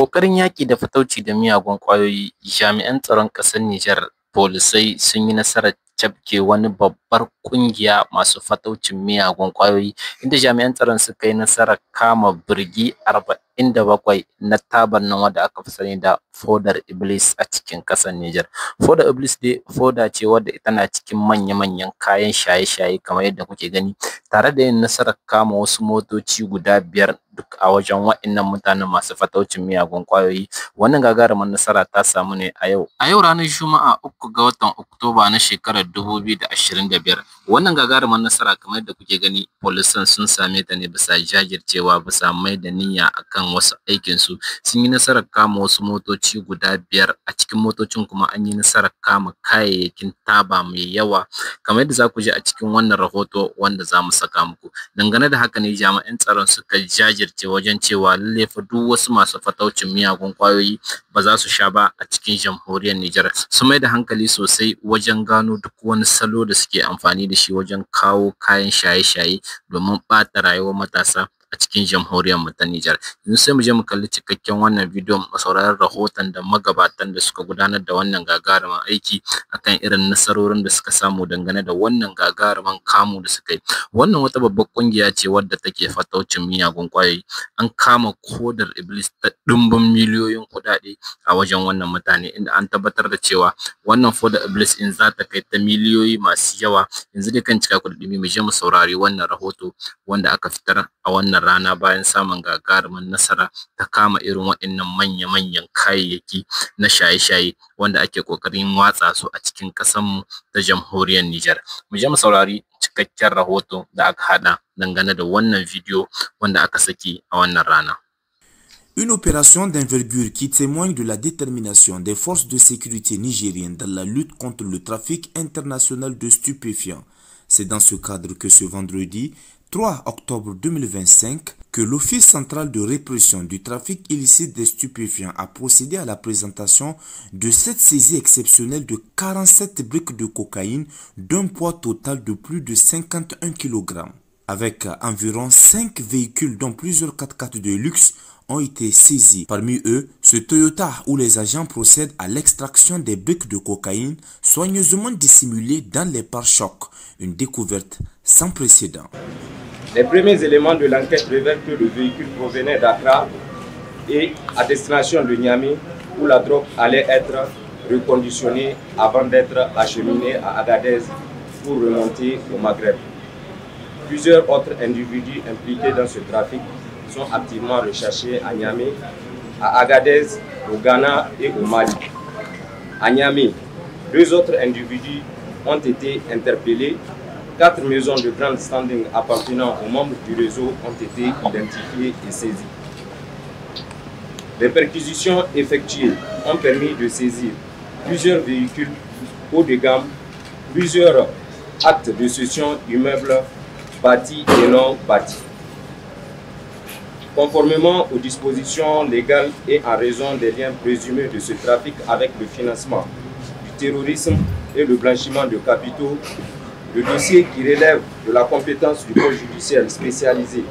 Ƙoƙarin yaƙi da fatauci da miyagun ƙwayoyi, jami'an tsaron ƙasar Nijar polisai sun yi nasarar cafke wani babbar ƙungiya masu fataucin miyagun ƙwayoyi, inda jami'an tsaron suka yi nasarar kama birgi 47 na tabar nan wadda aka fi sani da fodar Iblis a cikin ƙasar Nijar. Fodar Iblis dai foda ce wadda tana cikin manya-manyan kayan shaye-shaye kamar yadda kuke gani, tare da yin nasarar kama wasu motoci guda 5 duk a wajen waɗannan mutanen masu fataucin miyagun ƙwayoyi. Wannan gagarumar nasara ta samu ne a yau. A yau ranar Juma'a 3 ga watan Oktoba na shekarar 2025. Wannan gagarumar nasara kamar yadda kuke gani polisan sun same ta ne bisa jajircewa, bisa mai da niyya akan wasu aikinsu. Sun yi nasarar kama wasu motoci guda 5, a cikin motocin kuma an yi nasarar kama kayayyakin taba mai yawa kamar yadda za ku ji a cikin wannan rahoto wanda za mu saka muku. Dangane da haka ne jami'an tsaron suka jajirce wajen cewa lalle fa duk wasu masu fataucin miyagun ƙwayoyi ba za su sha ba a cikin jamhuriyar Nijar. Su mai da hankali sosai wajen gano duk wani salo da suke amfani da shi wajen kawo kayan shaye-shaye domin ɓata rayuwar matasa a cikin jamhuriyar mu ta Nijar. Yanzu sai mu je mu kalli cikakken wannan bidiyon mu saurari rahoton da magabatan da suka gudanar da wannan gagarumin aiki akan irin nasarorin da suka samu dangane da wannan gagarumin kamu da suka yi. Wannan wata babbar kungiya ce wadda take fataucin miyagun ƙwayoyi. An kama kodar Iblis ta ɗimbin miliyoyin kuɗaɗe a wajen wannan mutane, inda an tabbatar da cewa wannan fodar Iblis in za ta kai ta miliyoyi masu yawa. Yanzu dai kan cika kuɗi mu je mu saurari wannan rahoto wanda aka fitar a wannan rana bayan samun gagarumin nasara ta kama irin waɗannan manya-manyan kayayyaki na shaye-shaye wanda ake ƙoƙarin watsa su a cikin ƙasarmu ta jamhuriyar Nijar. Mu je mu saurari cikakken rahoto da aka haɗa dangane da wannan bidiyo wanda aka saki a wannan rana. Une opération d'envergure qui témoigne de la détermination des forces de sécurité nigériennes dans la lutte contre le trafic international de stupéfiants. C'est dans ce cadre que ce vendredi 3 octobre 2025 que l'Office central de répression du trafic illicite des stupéfiants a procédé à la présentation de cette saisie exceptionnelle de 47 briques de cocaïne d'un poids total de plus de 51 kg. Avec environ 5 véhicules dont plusieurs 4x4 de luxe ont été saisis. Parmi eux, ce Toyota où les agents procèdent à l'extraction des briques de cocaïne soigneusement dissimulées dans les pare-chocs. Une découverte sans précédent. Les premiers éléments de l'enquête révèlent que le véhicule provenait d'Accra et à destination de Niamey où la drogue allait être reconditionnée avant d'être acheminée à Agadez pour remonter au Maghreb. Plusieurs autres individus impliqués dans ce trafic sont activement recherchés à Niamey, à Agadez, au Ghana et au Mali. À Niamey, 2 autres individus ont été interpellés. 4 maisons de grand standing appartenant aux membres du réseau ont été identifiées et saisies. Les perquisitions effectuées ont permis de saisir plusieurs véhicules haut de gamme, plusieurs actes de cession d'immeubles bâtis et non bâtis. Conformément aux dispositions légales et en raison des liens présumés de ce trafic avec le financement du terrorisme et le blanchiment de capitaux, le dossier qui relève de la compétence du corps judiciaire spécialisé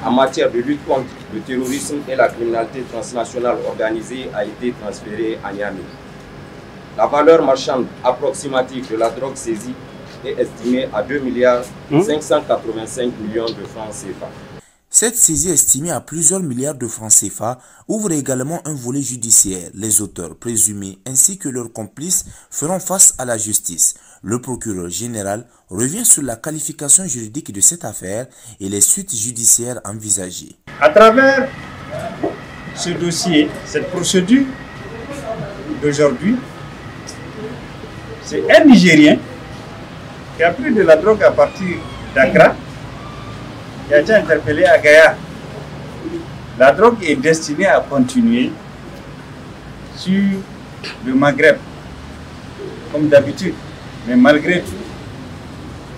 en matière de lutte contre le terrorisme et la criminalité transnationale organisée a été transféré à Niamey. La valeur marchande approximative de la drogue saisie est estimée à 2 585 millions de francs CFA. Cette saisie estimée à plusieurs milliards de francs CFA ouvre également un volet judiciaire. Les auteurs présumés ainsi que leurs complices feront face à la justice. Le procureur général revient sur la qualification juridique de cette affaire et les suites judiciaires envisagées. À travers ce dossier, cette procédure d'aujourd'hui, c'est un Nigérien qui a pris de la drogue à partir d'Accra, qui a été interpellé à Gaïa. La drogue est destinée à continuer sur le Maghreb, comme d'habitude. Mais malgré tout,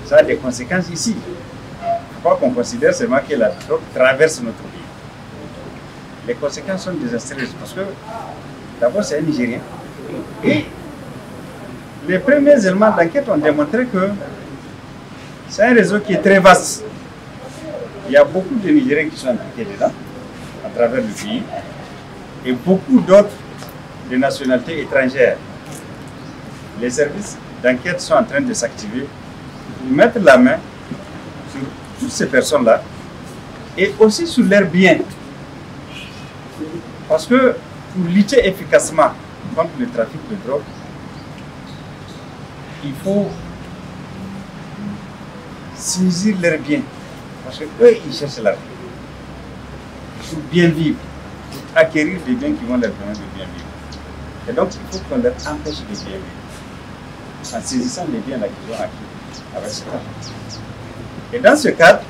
ça a des conséquences ici. Il ne faut pas qu'on considère seulement que la drogue traverse notre pays. Les conséquences sont désastreuses parce que d'abord c'est un Nigérien. Et les premiers éléments d'enquête ont démontré que c'est un réseau qui est très vaste. Il y a beaucoup de Nigériens qui sont impliqués dedans, à travers le pays. et beaucoup d'autres de nationalités étrangères. Les services d'enquête sont en train de s'activer pour mettre la main sur toutes ces personnes-là et aussi sur leurs biens. Parce que pour lutter efficacement contre le trafic de drogue, il faut saisir leurs biens. Parce qu'eux, ils cherchent l'argent pour bien vivre, pour acquérir des biens qui vont leur permettre de bien vivre. Et donc, il faut qu'on leur empêche de bien vivre en saisissant les biens qu'ils ont acquis avec ce cadre. Et dans ce cadre,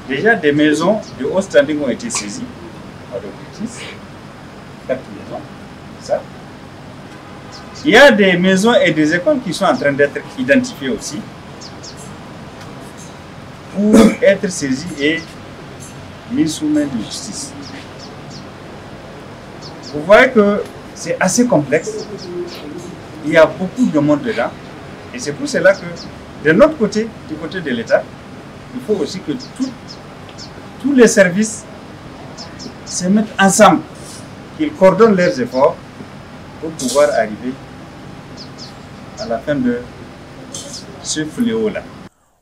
déjà des maisons de haut standing ont été saisies par le justice, 4 maisons, ça. Il y a des maisons et des écoles qui sont en train d'être identifiées aussi pour être saisies et mises sous main de justice. Vous voyez que c'est assez complexe, il y a beaucoup de monde dedans, et c'est pour cela que de notre côté, du côté de l'État, il faut aussi que tous les services se mettent ensemble, qu'ils coordonnent leurs efforts pour pouvoir arriver à la fin de ce fléau-là.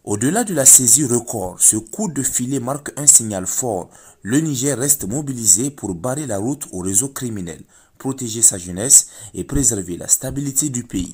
Au-delà de la saisie record, ce coup de filet marque un signal fort. Le Niger reste mobilisé pour barrer la route au réseau criminel, protéger sa jeunesse et préserver la stabilité du pays.